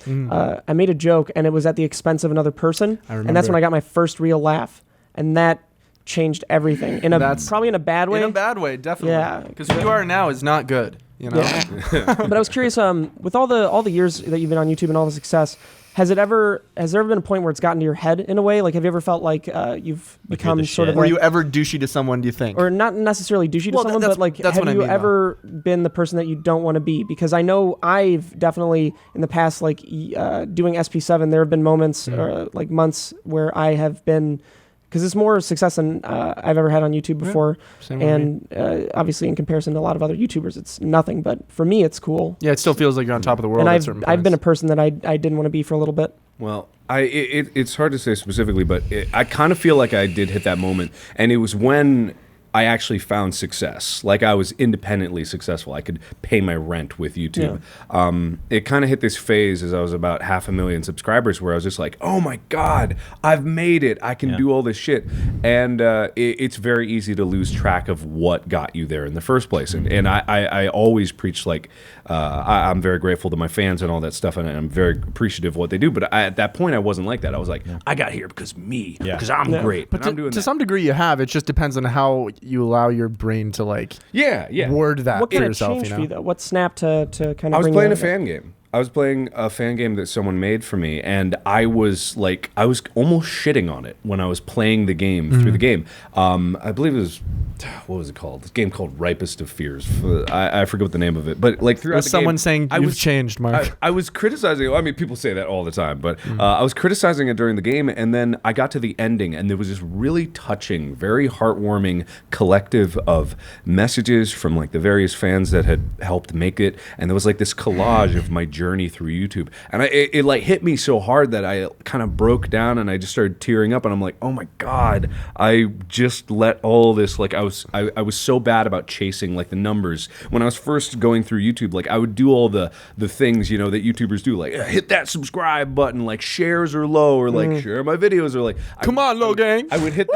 I made a joke and it was at the expense of another person. And that's when I got my first real laugh. And that changed everything. Probably in a bad way. In a bad way, definitely. Yeah. Because who you are now is not good, you know? Yeah. But I was curious, with all the years that you've been on YouTube and all the success, has there ever been a point where it's gotten to your head in a way? Like, have you ever felt like you've become sort of Were like, you ever douchey to someone, do you think? or not necessarily douchey to someone, but like, have you ever been the person that you don't want to be? Because I know I've definitely in the past, like doing SP7, there have been moments or like months where I have been, because it's more success than I've ever had on YouTube before. And obviously in comparison to a lot of other YouTubers, it's nothing. But for me, it's cool. Yeah, it still feels like you're on top of the world. And I've been a person that I didn't want to be for a little bit. Well, it's hard to say specifically, but I kind of feel like I did hit that moment. And it was when I actually found success. Like I was independently successful. I could pay my rent with YouTube. Yeah. It kind of hit this phase as I was about 500,000 subscribers where I was just like, oh my God, I've made it. I can do all this shit. And it's very easy to lose track of what got you there in the first place. And I always preach like, I'm very grateful to my fans and all that stuff. And I'm very appreciative of what they do. But at that point, I wasn't like that. I was like, I got here because because I'm great. But I'm doing to some degree you have. It just depends on how you allow your brain to like word that what for kind of yourself, changed you know? for you though? What snapped to kind of I was bring playing you a fan game. I was playing a fan game that someone made for me, and I was almost shitting on it when I was playing the game through the game. I believe it was, what was it called? This game called Ripest of Fears. I forget what the name of it, but like throughout the someone game, saying you've changed, Mark. I was criticizing. I mean, people say that all the time, but I was criticizing it during the game, and then I got to the ending, and there was this really touching, very heartwarming collective of messages from like the various fans that had helped make it, and there was like this collage of my journey through YouTube, and it like hit me so hard that I kind of broke down and I just started tearing up, and I'm like, oh my God, I just let all this, like I was so bad about chasing like the numbers when I was first going through YouTube. Like I would do all the things, you know, that YouTubers do, like hit that subscribe button, like shares are low, or like share my videos, or like come on, low gang. I would hit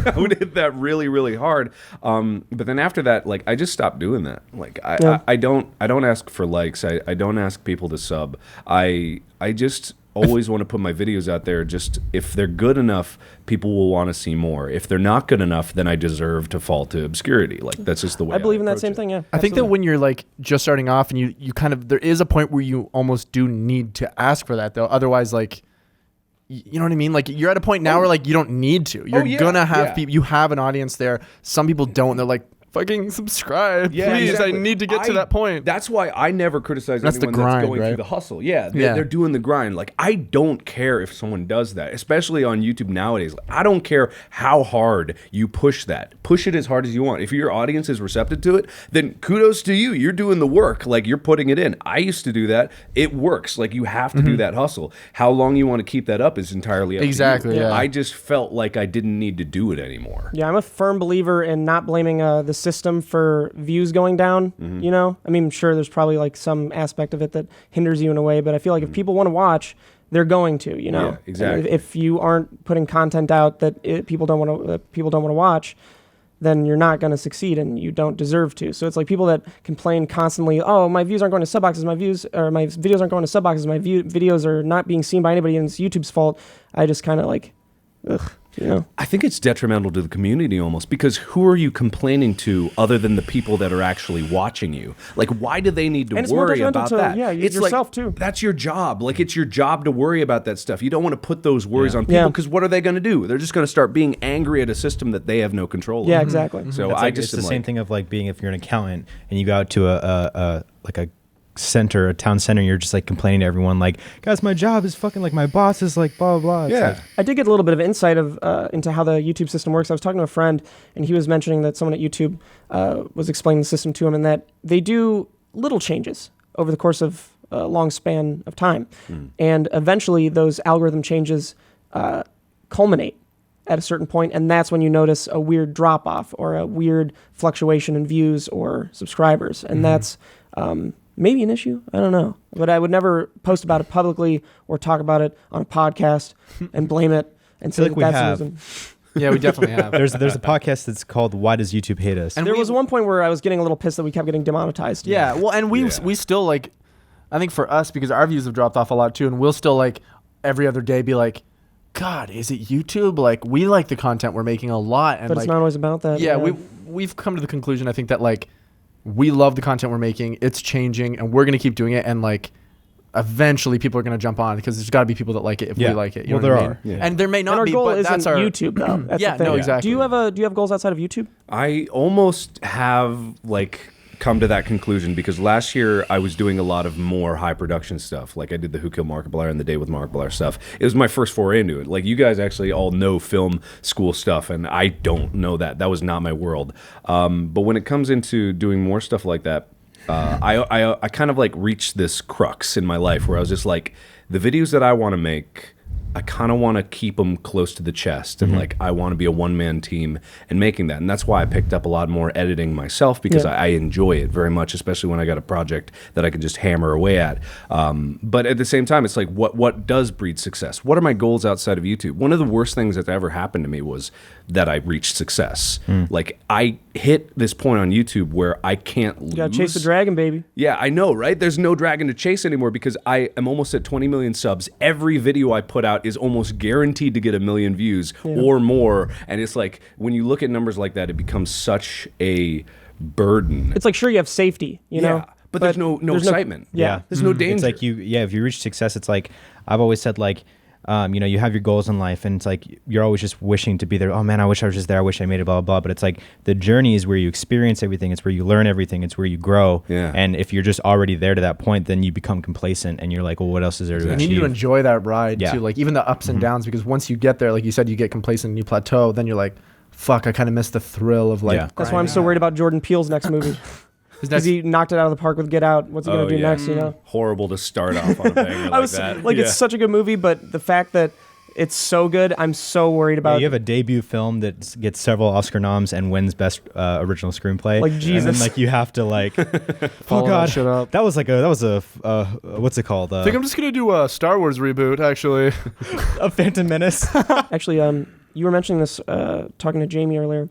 I would hit that really, really hard. But then after that, like I just stopped doing that. Like I don't ask for likes. I don't ask people to sub. I just always want to put my videos out there. Just if they're good enough, people will want to see more. If they're not good enough, then I deserve to fall to obscurity. Like that's just the way I believe in that approach same it. thing. Yeah, I think that when you're like just starting off and you kind of, there is a point where you almost do need to ask for that though. Otherwise, like, you know what I mean? Like you're at a point now where like you don't need to. You're gonna have people. You have an audience there. Some people don't. They're like, fucking subscribe, Yeah, please. exactly. I need to get to that point. That's why I never criticize That's the anyone grind, that's going right? through the hustle. Yeah, they're doing the grind. Like I don't care if someone does that, especially on YouTube nowadays. Like, I don't care how hard you push that. Push it as hard as you want. If your audience is receptive to it, then kudos to you. You're doing the work. Like you're putting it in. I used to do that. It works. Like you have to do that hustle. How long you want to keep that up is entirely up to you. Yeah. I just felt like I didn't need to do it anymore. Yeah, I'm a firm believer in not blaming the system for views going down. You know, I mean, sure, there's probably like some aspect of it that hinders you in a way, but I feel like if people want to watch, they're going to. You know, Yeah, exactly. If you aren't putting content out that people don't want to watch, then you're not going to succeed, and you don't deserve to. So it's like people that complain constantly, oh, my views aren't going to sub boxes, my videos aren't going to sub boxes, my videos are not being seen by anybody, and it's YouTube's fault. I just kind of like, ugh. You know? I think it's detrimental to the community almost, because who are you complaining to other than the people that are actually watching you? Like, why do they need to And it's more worry detrimental about to, that? yeah, it's yourself like, too. That's your job. Like, it's your job to worry about that stuff. You don't want to put those worries on people, because what are they going to do? They're just going to start being angry at a system that they have no control over. Yeah, exactly. So That's I like, just it's the am same like, thing of like being, if you're an accountant and you go out to a center, a town center, and you're just like complaining to everyone like, guys, my job is fucking, like, my boss is like blah blah blah. yeah. I did get a little bit of insight into how the YouTube system works. I was talking to a friend, and he was mentioning that someone at YouTube was explaining the system to him, and that they do little changes over the course of a long span of time. And eventually those algorithm changes culminate at a certain point, and that's when you notice a weird drop-off or a weird fluctuation in views or subscribers. And that's maybe an issue. I don't know. But I would never post about it publicly or talk about it on a podcast and blame it and say like we that's the have. reason. Yeah, we definitely have. There's a podcast that's called "Why Does YouTube Hate Us?" And There we- was one point where I was getting a little pissed that we kept getting demonetized. Yeah, well, and we still like, I think for us, because our views have dropped off a lot too, and we'll still like every other day be like, God, is it YouTube? Like, we like the content we're making a lot, and But like, it's not always about that. yeah, we've come to the conclusion, I think, that like we love the content we're making. It's changing, and we're gonna keep doing it, and like eventually people are gonna jump on because there's got to be people that like it if we like it. You Well, know there what I mean? are. Yeah. And there may not And our be, goal but isn't that's our YouTube though. That's Yeah, the thing. no, exactly. Do you have goals outside of YouTube? I almost have like come to that conclusion because last year I was doing a lot of more high production stuff. Like I did the Who Killed Markiplier and the Day with Markiplier stuff. It was my first foray into it. Like you guys actually all know film school stuff, and I don't know that. That was not my world. But when it comes into doing more stuff like that, I kind of like reached this crux in my life where I was just like, the videos that I want to make, I kind of want to keep them close to the chest, and like I want to be a one-man team and making that, and that's why I picked up a lot more editing myself because I enjoy it very much, especially when I got a project that I can just hammer away at. But at the same time, it's like what does breed success? What are my goals outside of YouTube? One of the worst things that's ever happened to me was that I reached success. Like I hit this point on YouTube where I can't lose. You gotta chase the dragon, baby. Yeah, I know, right? There's no dragon to chase anymore because I am almost at 20 million subs. Every video I put out is almost guaranteed to get 1 million views or more. And it's like, when you look at numbers like that, it becomes such a burden. It's like, sure, you have safety, you know? But there's no excitement. Yeah. There's no danger. It's like if you reach success, it's like I've always said, like, you have your goals in life, and it's like you're always just wishing to be there. Oh man, I wish I was just there. I wish I made it. Blah blah blah. But it's like the journey is where you experience everything. It's where you learn everything. It's where you grow. Yeah. And if you're just already there to that point, then you become complacent, and you're like, well, what else is there to And you achieve? need to enjoy that ride Yeah. too, like even the ups and downs, because once you get there, like you said, you get complacent and you plateau, then you're like, fuck, I kind of miss the thrill of like. Yeah. That's why I'm so worried about Jordan Peele's next movie. Because he knocked it out of the park with Get Out. What's he gonna do next? You know, horrible to start off on a banger like that. It's such a good movie, but the fact that it's so good, I'm so worried about. You have a debut film that gets several Oscar noms and wins best original screenplay. Like, and Jesus. then, like you have to like, Follow oh god, that shit up. that was a what's it called? I think I'm just gonna do a Star Wars reboot, actually. A Phantom Menace. Actually, you were mentioning this talking to Jamie earlier.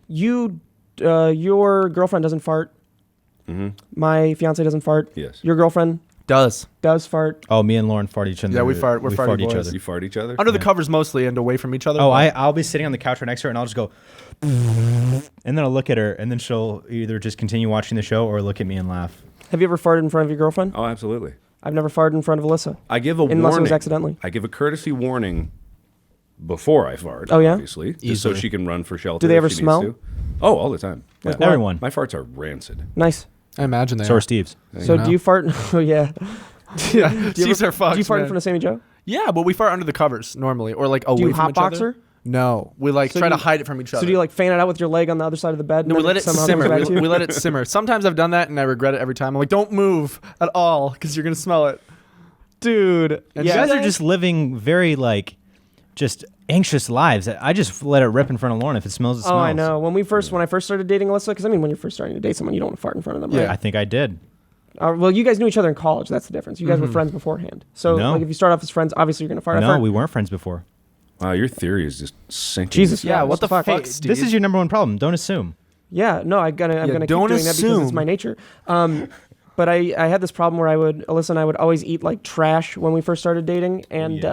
Your girlfriend doesn't fart. My fiance doesn't fart. Yes. Your girlfriend Does does fart. Oh, me and Lauren fart each other. Yeah, we fart. We're we farty fart each boys. other. You fart each other? under the covers mostly and away from each other. Oh, but- I'll be sitting on the couch right next to her, and I'll just go, and then I'll look at her, and then she'll either just continue watching the show or look at me and laugh. Have you ever farted in front of your girlfriend? Oh, absolutely. I've never farted in front of Alyssa. I give a Unless warning. it was accidentally. I give a courtesy warning before I fart. Oh, yeah? Obviously, just so Easily. she can run for shelter. Do they if ever she needs smell? to. Oh, all the time. Like Yeah. Everyone. My farts are rancid. Nice. I imagine they So are. are Steve's. So know. do you fart? Oh yeah. Yeah, Do you Steve's ever- are fucked. Do you fart in man. front of Sammy Joe? Yeah, but we fart under the covers normally, or like away Do you from each hotbox other. her? No, we like So try do to you- hide it from each other. So do you like fan it out with your leg on the other side of the bed? No, and we then let it somehow simmer. comes back to you? We let it simmer. Sometimes I've done that and I regret it every time. I'm like, don't move at all because you're gonna smell it, dude. You guys are just living very like, just anxious lives. I just let it rip in front of Lauren. If it smells, it smells. Oh, I know. When I first started dating Alyssa, because I mean, when you're first starting to date someone, you don't want to fart in front of them, right? I think I did. Well, you guys knew each other in college. That's the difference. You guys were friends beforehand. So, No. like, if you start off as friends, obviously you're gonna fart. No, we weren't friends before. Wow, your theory is just sinking. Jesus, Yeah, guys, what the fuck, Steve? This is your number one problem. Don't assume. Yeah, no, I'm gonna keep don't doing that because it's assume. my nature. But I had this problem where Alyssa and I would always eat like trash when we first started dating, and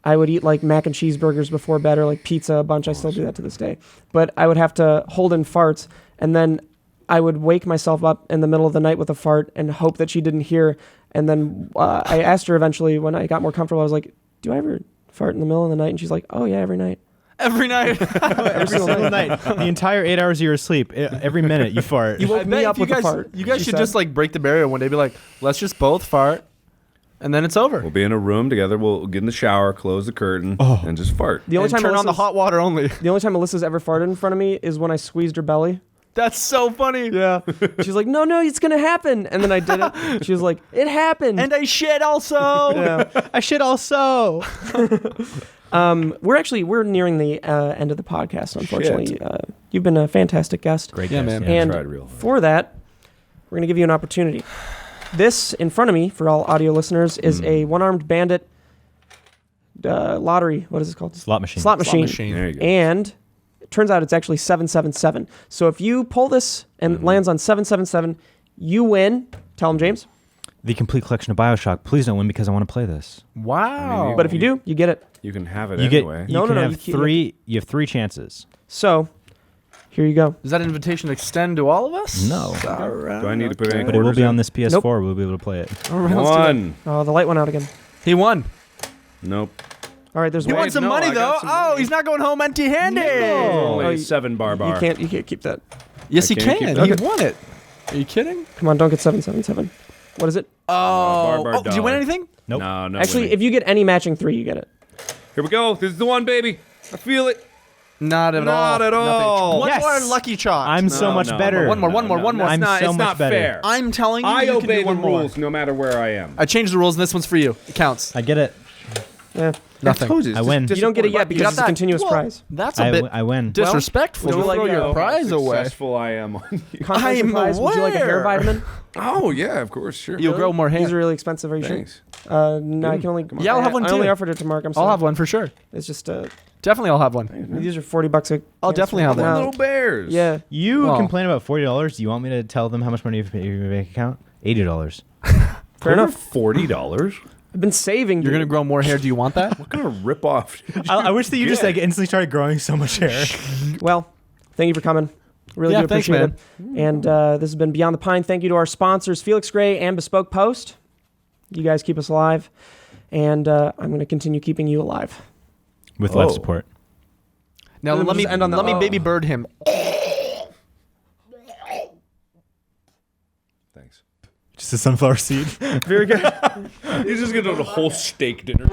I would eat like mac and cheese burgers before bed or like pizza a bunch. I still do that to this day. But I would have to hold in farts, and then I would wake myself up in the middle of the night with a fart and hope that she didn't hear. And then I asked her eventually when I got more comfortable, I was like, do I ever fart in the middle of the night? And she's like, oh yeah, every night. every night. Every single night. The entire 8 hours of your sleep. Every minute you fart. You woke me up you with a guys, fart. you guys she should said. just like break the barrier one day. Be like, let's just both fart, and then it's over. We'll be in a room together. We'll get in the shower, close the curtain, and just fart. The only And time turn on the Alyssa's- hot water only. The only time Alyssa's ever farted in front of me is when I squeezed her belly. That's so funny. Yeah. She was like, no, it's going to happen. And then I did it. She was like, it happened. And I shit also. yeah. I should also. We're nearing the end of the podcast, unfortunately. You've been a fantastic guest. Great Yeah, guess, man. And tried real hard. for that, we're going to give you an opportunity. This, in front of me, for all audio listeners, is a one-armed bandit lottery. What is it called? Slot machine. Slot machine. There you go. And it turns out it's actually 777. So if you pull this and it lands on 777, you win. Tell them, James. The complete collection of Bioshock. Please don't win because I want to play this. Wow. But if you do, you get it. You can have it You anyway. get. You No, can no, have you keep- three. You have 3 chances. So here you go. Does that invitation extend to all of us? No. All right. Do I need to put any But it will quarters be in? on this PS4. We'll be able to play it. All right, let's do it. One. Oh, the light went out again. He won. Nope. All right, there's He one. won some no, money, I though. got some money. He's not going home empty-handed. Only Oh, a 7-bar bar. You can't keep that. Yes, he I can't can. keep He it. won it. Are you kidding? Come on, don't get 777. What is it? Oh, bar did you win dollar. anything? Nope. No. Actually, winning. if you get any matching 3, you get it. Here we go. This is the one, baby. I feel it. Not at all. Not at all. One Yes. more lucky shot. I'm so No, much no, better. One more. It's I'm not, so it's much not better. fair. I'm telling you, I you can obey do the one more. rules no matter where I am. I changed the rules, and this one's for you. It counts. I get it. Yeah. Nothing. I win. You don't get it yet You because got it's a that? continuous Whoa, prize. That's a bit I win. disrespectful. Would you to like throw to your know prize how away. successful I am on you. Consolation I'm prize. Would you like a hair aware. vitamin? Oh, yeah, of course, sure. You'll grow more hair. These are really expensive. Are you Thanks. sure? No, I can only. Yeah, I'll have one I only too. offered it to Mark. I'm sorry. I'll have one for sure. It's just Definitely, I'll have one. these are $40 a. I'll definitely have One one. Wow. little bears. Yeah. You Well. complain about $40. Do you want me to tell them how much money you have in your bank account? $80. Fair enough. $40? I've been saving. You're dude. gonna grow more hair. Do you want that? What kind of rip-off? I wish that you just like instantly started growing so much hair. Well, thank you for coming. Really Yeah, do thanks, appreciate it. And this has been Beyond the Pine. Thank you to our sponsors, Felix Gray and Bespoke Post. You guys keep us alive. And I'm going to continue keeping you alive. With life support. Now Let let me me just end on the let me oh. baby bird him. Thanks. Just a sunflower seed. Very good. He's just gonna do a whole steak dinner.